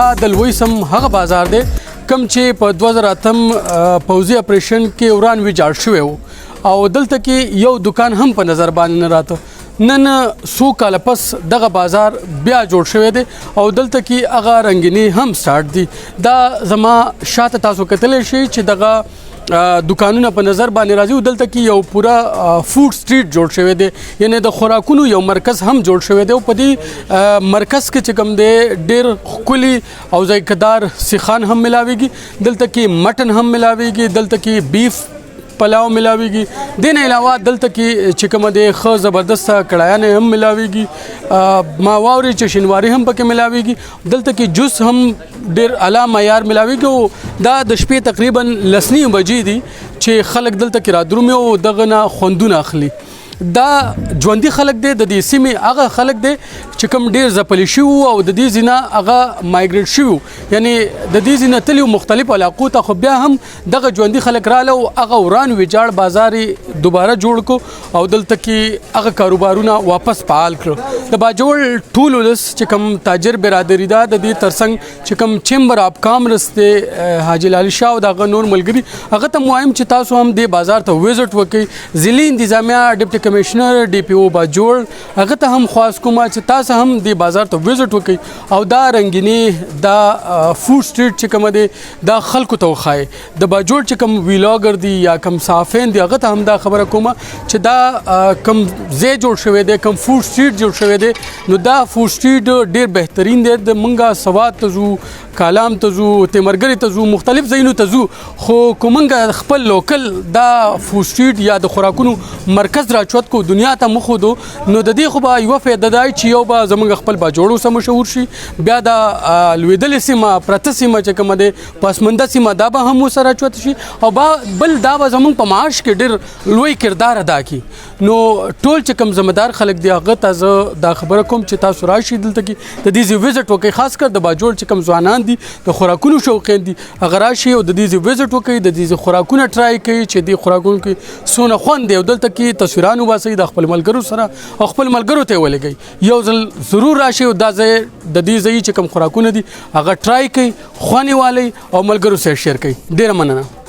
د لوی سم هغه بازار دی کم چې په 2008 پوځي اپریشن کې وران ویجاړ شوی و او دلته کې یو دکان هم په نظر باندې نه راته نن څو کاله پس دغه بازار بیا جوړ شوی دی او دلته کې هغه رنګینی هم سٹارټ دي دا زما شاته تاسو کتلی شئ چې دغه دکانونه په نظر باندې راځي او دلته کې یو پورا فوډ سټریټ جوړ شوی دی یعنی د خوراکونو یو مرکز هم جوړ شوی دی او په دې مرکز کې چې کوم دی ډېر ښکلي او ذایقه‌دار سیخان هم ملاویږي دلته کې مټن هم ملاویږي دلته کې بیف پلاو ملاویږي دین علاوه دلته کې چې کوم دی ښه زبردست کړایانې هم ملاویږي ما واوري چې شینواری هم پکې ملاویږي دلته کې جوس هم ډېر اعلی معیار ملاویږي او دا د شپې تقریبا 10 بجې دي چې خلک دلته کې رادرومي او دغه نه خوندونه اخلي دا ژوندي خلک دی د دې سیمې هغه خلک دی چې کوم ډېر ځپلي شوي او د دې ځینه هغه مایګریټ شوي یعنی د دې ځینه تلي مختلف علاقو ته خو بیا هم دغه ژوندي خلک راله او هغه وران ویجاړ بازار دوباره جوړ کو او دلته کې هغه کاروبارونه واپس فعال کړو د باجوړ ټول ولس چې کوم تاجر برادری ده د دې ترڅنګ چې کوم چیمبر اف کامرس دی حاجی لالي شاه او دغه نور ملګري هغه ته وایم چې تاسو هم د بازار ته وزټ وکړئ ضلعي انتظامیه ډیپټي کمشنر ډي پی او باجوړ هغه ته هم خواست کوم چې تاسو هم د بازار ته وزټ وکړئ او دا رنګینی دا فوډ سټریټ چې کوم دی دا خلکو ته وخایي د باجوړ چې کوم ویلاګر دی یا کوم صحافین دی هغه ته هم دا خبره کوم چې دا کوم ځای جوړ شوی دی کوم فوډ سټریټ جوړ شوی دی نو دا فوډ سټریټ ډیر بهترین دی د منګه سواد ته زو کالام ته زو تیمرګری ته زو مختلف ځایونو ته زو خو کومنګه خپل لوکل دا فوډ سټریټ یا د خوراکونو مرکز راچوت کو دنیا ته مخ دو نو د دې خو به یو فائدہ دی چې یو به زمونږ خپل باجوړو سم مشهور شي بیا دا لویدل سیمه پرته سیمه چې کوم دی پسمنده سیمه دا به هم سره چوت شي او بل دا به زمونږ په معاش کې ډېر لوی کردار ادا کی نو ټول چې کوم ذمہدار خلک دی هغه ته دا خبره کوم چې تاسو راشي دلته کې د دې وزټ وکړئ خاص کر د باجوړ چې کوم ځوانان دي د خوراکونو شوقین دي هغه راشي او د دې وزټ وکړئ د دې خوراکونه ټرای کوي چې د خوراکونو کې سونه خوند دی او دلته کې تصویرانو واسي د خپل ملګرو سره او خپل ملګرو ته ولګي یو ځل ضرور راشي او دا ځای د دې ځای چې کوم خوراکونه دي هغه ټرای کوي خواني والی او ملګرو سره شیر کوي ډیر مننه